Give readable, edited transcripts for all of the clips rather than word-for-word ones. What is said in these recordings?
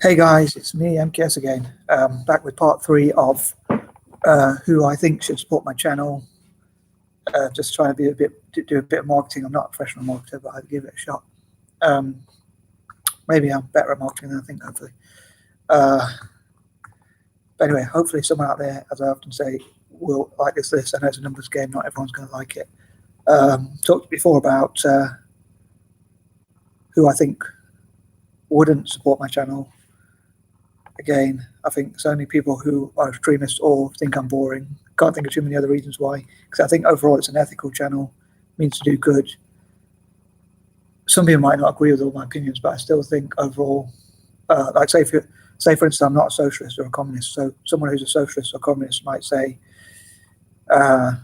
Hey guys, it's me, MKS again, back with part 3 of who I think should support my channel. Just trying to do a bit of marketing. I'm not a professional marketer, but I'd give it a shot. Maybe I'm better at marketing than I think, hopefully. But anyway, hopefully someone out there, as I often say, will like this list. I know it's a numbers game, not everyone's going to like it. Talked before about who I think wouldn't support my channel. Again, I think it's only people who are extremists or think I'm boring. Can't think of too many other reasons why, because I think overall it's an ethical channel, means to do good. Some people might not agree with all my opinions, but I still think overall, like say for instance, I'm not a socialist or a communist, so someone who's a socialist or communist might say, I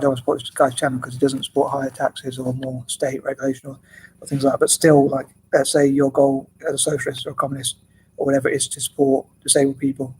don't want to support this guy's channel because he doesn't support higher taxes or more state regulation or things like that. But still, like, let's say your goal as a socialist or a communist or whatever it is to support disabled people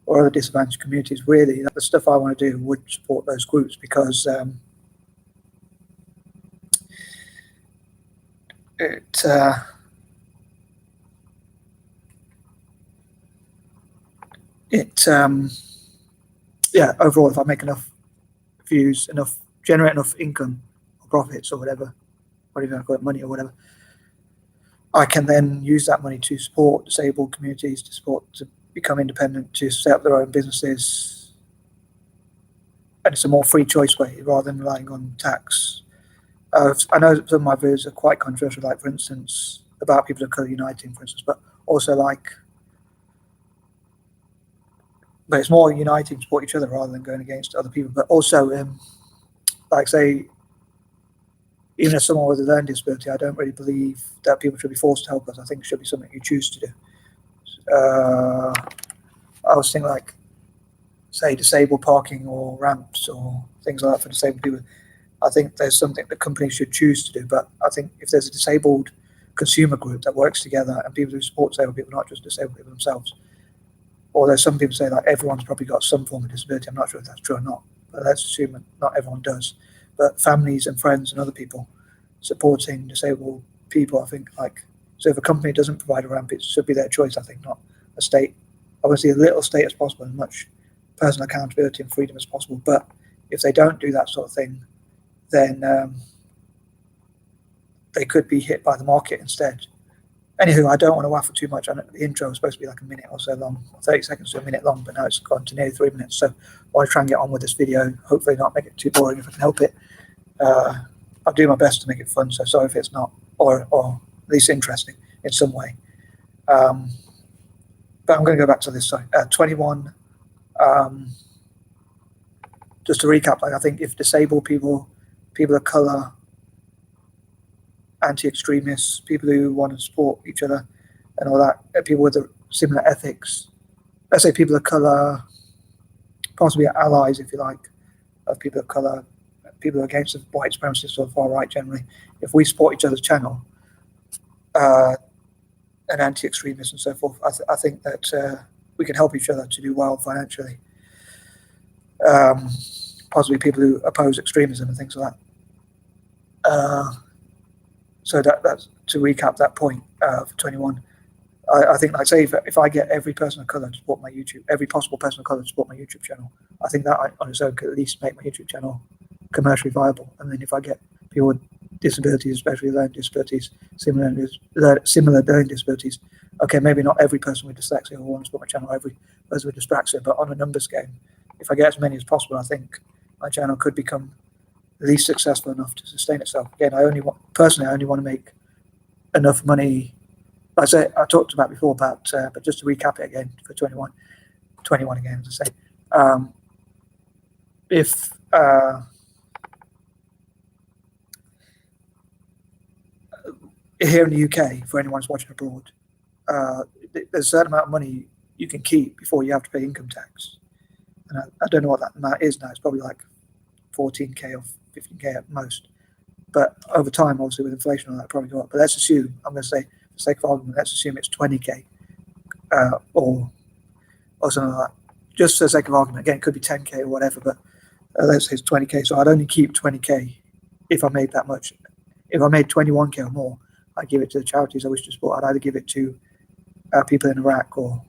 or other disadvantaged communities, really, the stuff I want to do would support those groups because yeah, overall, if I make enough views, generate enough income or profits or whatever you want to call it, money or whatever, I can then use that money to support disabled communities, to become independent, to set up their own businesses. And it's a more free choice way rather than relying on tax. I know some of my views are quite controversial, like, for instance, about people of colour uniting, for instance, but also but it's more uniting to support each other rather than going against other people. But also, like, say, even as someone with a learning disability, I don't really believe that people should be forced to help us. I think it should be something you choose to do. I was thinking, like, say, disabled parking or ramps or things like that for disabled people. I think there's something that companies should choose to do. But I think if there's a disabled consumer group that works together and people who support disabled people, not just disabled people themselves, or there's some people say, like, everyone's probably got some form of disability. I'm not sure if that's true or not, but let's assume that not everyone does. But families and friends and other people supporting disabled people, I think, like, so if a company doesn't provide a ramp, it should be their choice, I think, not a state. Obviously, as little state as possible, as much personal accountability and freedom as possible. But if they don't do that sort of thing, then they could be hit by the market instead. Anywho, I don't want to waffle too much. I know the intro was supposed to be like a minute or so long, 30 seconds to a minute long, but now it's gone to nearly 3 minutes. So I want to try and get on with this video, hopefully not make it too boring if I can help it. I'll do my best to make it fun, so sorry if it's not, or at least interesting in some way. But I'm going to go back to this. Sorry, 21. Just to recap, like, I think if disabled people, people of colour, anti-extremists, people who want to support each other and all that, people with similar ethics, let's say people of colour, possibly allies, if you like, of people of colour, people against the white supremacists or the far right generally, if we support each other's channel, and anti-extremists and so forth, I think that we can help each other to do well financially. Possibly people who oppose extremism and things like that. So that's to recap that point for 21. I think, like, say, if I get every person of colour to support my YouTube, every possible person of colour to support my YouTube channel, I think that on its own could at least make my YouTube channel commercially viable. And then if I get people with disabilities, especially learning disabilities, similar learning disabilities, okay, maybe not every person with dyslexia will want to support my channel, every person with dyspraxia, but on a numbers game, if I get as many as possible, I think my channel could become at least successful enough to sustain itself. Again, I only want to make enough money. Like I talked about before, but just to recap it again for 21 again, as I say, if here in the UK, for anyone who's watching abroad, there's a certain amount of money you can keep before you have to pay income tax. And I don't know what that amount is now. It's probably like 14k or 15k at most. But over time, obviously, with inflation and all that, probably go up. But let's assume, I'm going to say, for the sake of argument, let's assume it's 20k or something like that. Just for the sake of argument, again, it could be 10k or whatever, but let's say it's 20k. So I'd only keep 20k if I made that much. If I made 21k or more, I give it to the charities I wish to support. I'd either give it to people in Iraq or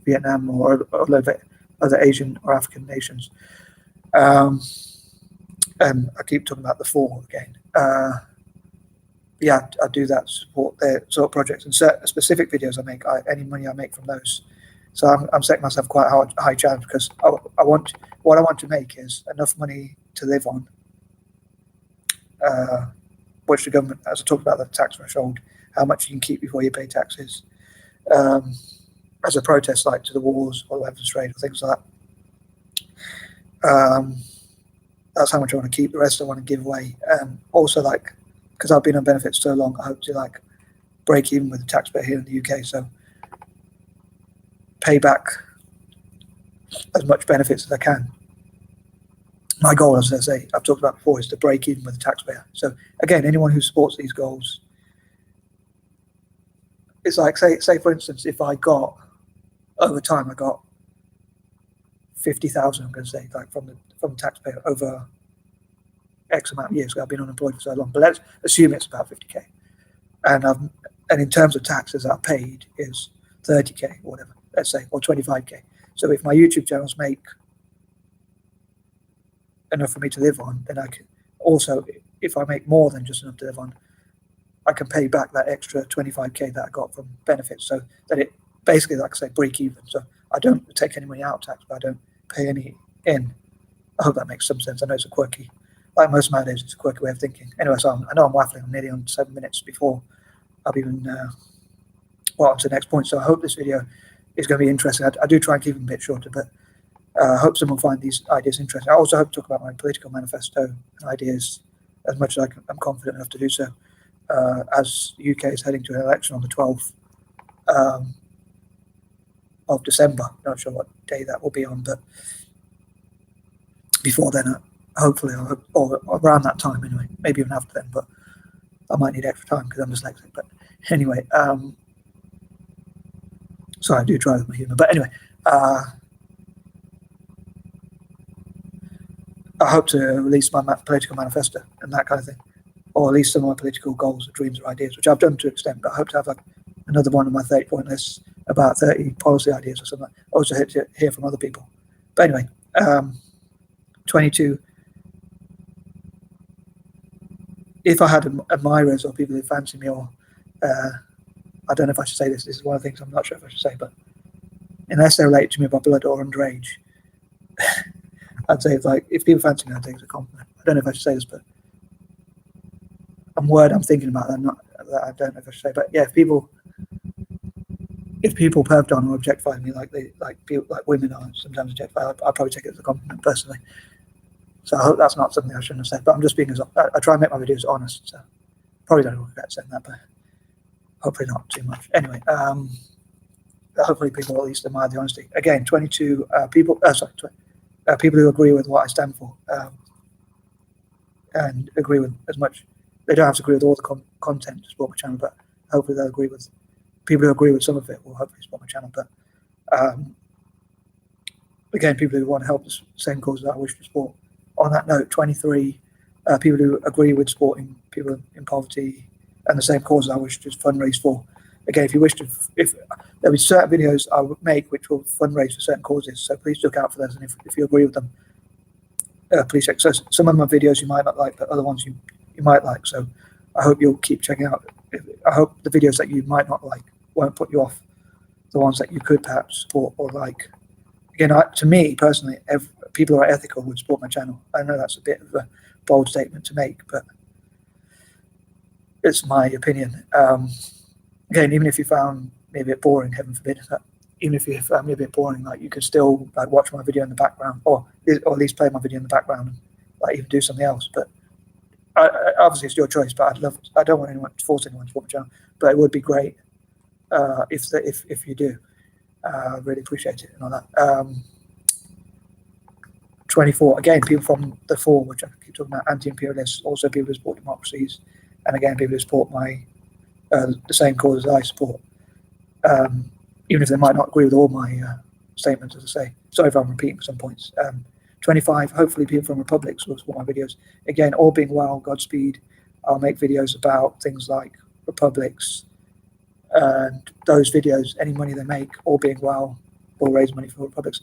Vietnam or other Asian or African nations. And I keep talking about the 4 again. Yeah, I do that to support their sort of projects and certain specific videos I make. Any money I make from those. So I'm setting myself quite a high challenge, because what I want to make is enough money to live on, which the government, as I talked about the tax threshold, how much you can keep before you pay taxes, as a protest, like to the wars or weapons trade or things like that. That's how much I want to keep. The rest I want to give away. Also, like, because I've been on benefits so long, I hope to like break even with the taxpayer here in the UK. So pay back as much benefits as I can. My goal, as I say, I've talked about before, is to break even with the taxpayer. So again, anyone who supports these goals, it's like, say for instance, if I got, over time, I got 50,000, I'm going to say, like from the taxpayer over X amount of years. I've been unemployed for so long, but let's assume it's about 50k. And in terms of taxes I've paid is 30k or whatever, let's say, or 25k. So if my YouTube channels make enough for me to live on, then I can also, if I make more than just enough to live on, I can pay back that extra 25k that I got from benefits, so that it basically, like I say, break even. So I don't take any money out of tax, but I don't pay any in. I hope that makes some sense. I know it's a quirky, like most nowadays, it's a quirky way of thinking. Anyway, so I know I'm waffling. I'm nearly on 7 minutes before I've even on to the next point. So I hope this video is going to be interesting. I do try and keep them a bit shorter, but I hope someone will find these ideas interesting. I also hope to talk about my political manifesto and ideas as much as I'm confident enough to do so, as the UK is heading to an election on the 12th of December. Not sure what day that will be on, but before then, hopefully, or around that time anyway, maybe even after then, but I might need extra time because I'm dyslexic. But anyway, sorry, I do try with my humour. But anyway, I hope to release my political manifesto and that kind of thing, or at least some of my political goals or dreams or ideas, which I've done to an extent, but I hope to have like another one of my 30-point lists, about 30 policy ideas or something. I also hope to hear from other people. But anyway, 22, if I had admirers or people who fancy me, or I don't know if I should say this is one of the things I'm not sure if I should say, but unless they're related to me by blood or underage, I'd say if people fancy me, I'd take it as a compliment. I don't know if I should say this, but I'm thinking about that. I don't know if I should say, but yeah, if people perved on or objectify me like women are sometimes objectified, I'd probably take it as a compliment personally. So I hope that's not something I shouldn't have said, but I'm just being I try and make my videos honest, so probably don't regret saying that, but hopefully not too much. Anyway, hopefully people at least admire the honesty. Again, 22 people who agree with what I stand for, and agree with as much. They don't have to agree with all the content to support my channel, but hopefully they'll agree with people who agree with some of it will hopefully support my channel. But again, people who want to help the same causes that I wish to support. On that note, 23 people who agree with supporting people in poverty and the same causes I wish to fundraise for. Again, if you wish to, if there'll be certain videos I would make which will fundraise for certain causes, so please look out for those. And if you agree with them, please check. So some of my videos you might not like, but other ones you might like. So I hope you'll keep checking out. I hope the videos that you might not like won't put you off the ones that you could perhaps support or like. Again, to me personally, people who are ethical would support my channel. I know that's a bit of a bold statement to make, but it's my opinion. Again, even if you found me a bit boring, heaven forbid, even if you found me a bit boring, like you could still like watch my video in the background, or at least play my video in the background, and like even do something else. But obviously it's your choice. But I don't want anyone to force anyone to support my channel. But it would be great if you do. Really appreciate it and all that. 24, again, people from the 4, which I keep talking about, anti-imperialists, also people who support democracies, and again, people who support the same causes I support, even if they might not agree with all my statements, as I say. Sorry if I'm repeating some points. 25, hopefully people from republics will support my videos. Again, all being well, Godspeed, I'll make videos about things like republics, and those videos, any money they make, all being well, will raise money for republics.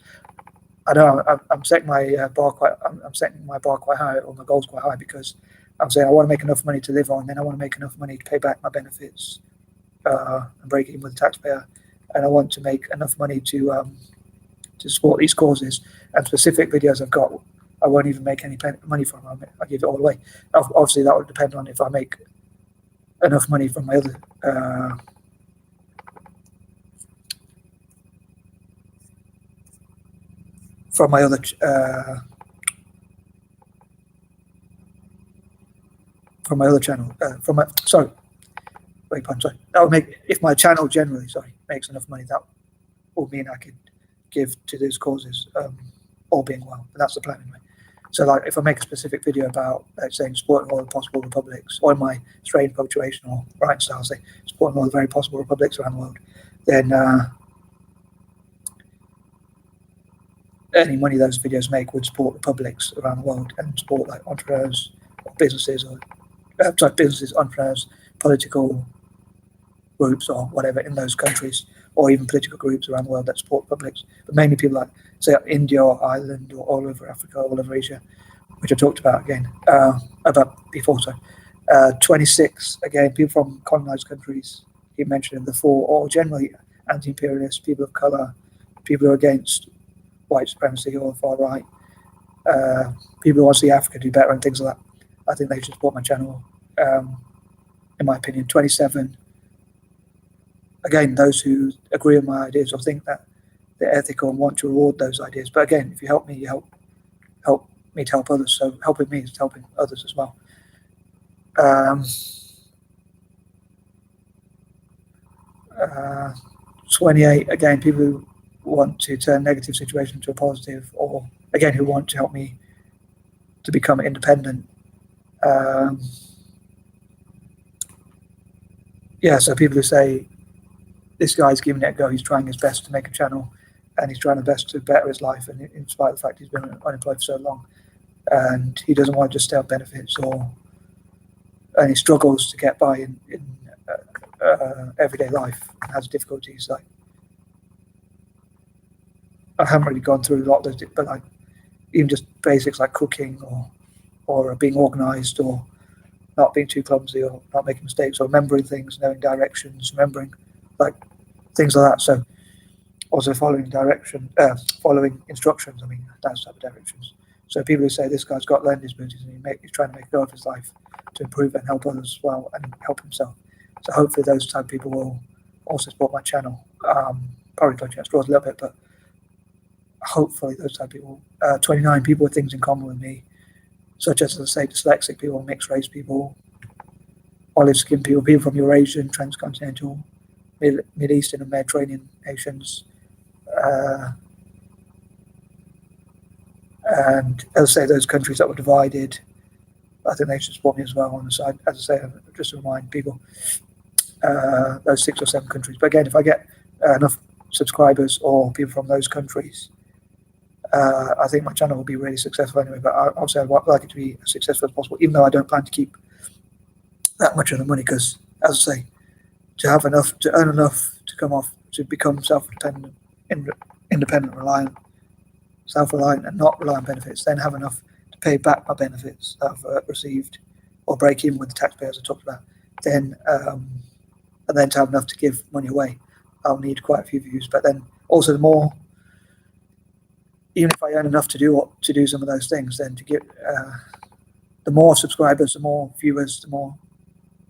I know I'm setting my bar quite. I'm setting my bar quite high, or my goals quite high, because I'm saying I want to make enough money to live on, then I want to make enough money to pay back my benefits and break even with the taxpayer, and I want to make enough money to support these causes. And specific videos I've got, I won't even make any money from. I give it all away. Obviously, that would depend on if I make enough money from my other channel. That would make, if my channel generally makes enough money, that will mean I could give to those causes, all being well. But that's the plan anyway. So like, if I make a specific video about, let's say, supporting all the possible republics, or in my strange punctuation or writing style, say supporting all the very possible republics around the world, then any money those videos make would support republics around the world and support like entrepreneurs or businesses, or businesses, entrepreneurs, political groups or whatever in those countries, or even political groups around the world that support republics. But mainly people like, say, India or Ireland, or all over Africa, all over Asia, which I talked about again, about before. So 26, again, people from colonized countries, he mentioned in the 4, or generally anti-imperialists, people of color, people who are against white supremacy or far right, people who want to see Africa do better and things like that. I think they should support my channel, in my opinion. 27, again, those who agree with my ideas or think that they're ethical and want to reward those ideas. But again, if you help me, you help me to help others. So helping me is helping others as well. 28, again, people who want to turn negative situation into a positive, or again, who want to help me to become independent. So people who say, this guy's giving it a go, he's trying his best to make a channel, and he's trying his best to better his life, and in spite of the fact he's been unemployed for so long, and he doesn't want to just stay on benefits, and he struggles to get by in everyday life, and has difficulties. Like, I haven't really gone through a lot of those, but like even just basics like cooking, or being organized, or not being too clumsy, or not making mistakes, or remembering things, knowing directions, remembering like things like that. So also following instructions. I mean, that's type of directions. So people who say this guy's got learning disabilities and he's trying to make a go of his life to improve and help others as well, and help himself. So hopefully those type of people will also support my channel. Probably clutching at straws a little bit, but hopefully those type of people. 29, people with things in common with me, such as I say, dyslexic people, mixed race people, olive skinned people, people from Eurasian, transcontinental, Mid Eastern and Mediterranean nations, and as I say, those countries that were divided, I think they should support me as well on the side. As I say, just to remind people, those 6 or 7 countries. But again, if I get enough subscribers or people from those countries, I think my channel will be really successful anyway. But obviously, I'd like it to be as successful as possible, even though I don't plan to keep that much of the money, because, as I say, to earn enough to become self-dependent, independent, reliant, self-reliant, and not rely on benefits, then have enough to pay back my benefits that I've received, or break even with the taxpayers I talked about, then and then to have enough to give money away, I'll need quite a few views. But then also, the more, even if I earn enough to do some of those things, then to get the more subscribers, the more viewers, the more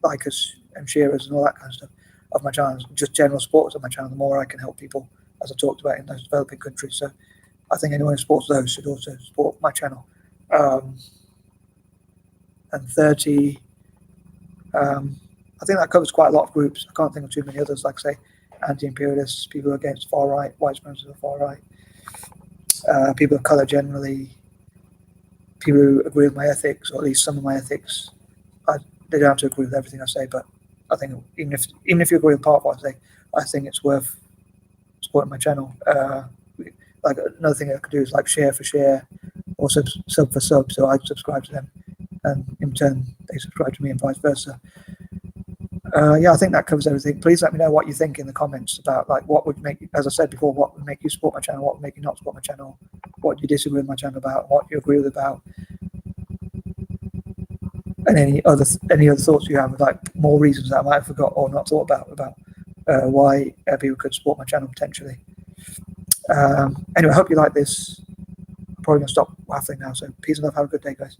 likers and sharers and all that kind of stuff of my channel, just general supporters of my channel, the more I can help people, as I talked about, in those developing countries. So I think anyone who supports those should also support my channel. And 30, I think that covers quite a lot of groups. I can't think of too many others, like, say, anti-imperialists, people against far right, white supremacists of far right, people of color generally, people who agree with my ethics, or at least some of my ethics. They don't have to agree with everything I say, but I think even if you agree with part of what I say, I think it's worth supporting my channel. Like, another thing I could do is like share for share, or sub for sub. So I subscribe to them, and in turn they subscribe to me, and vice versa. Yeah, I think that covers everything. Please let me know what you think in the comments about like what would make, as I said before, what would make you support my channel, what would make you not support my channel, what you disagree with my channel about, what you agree with about, and any other thoughts you have, like more reasons that I might have forgot or not thought about why people could support my channel potentially. Anyway, I hope you like this. I'm probably gonna stop waffling now. So peace and love. Have a good day, guys.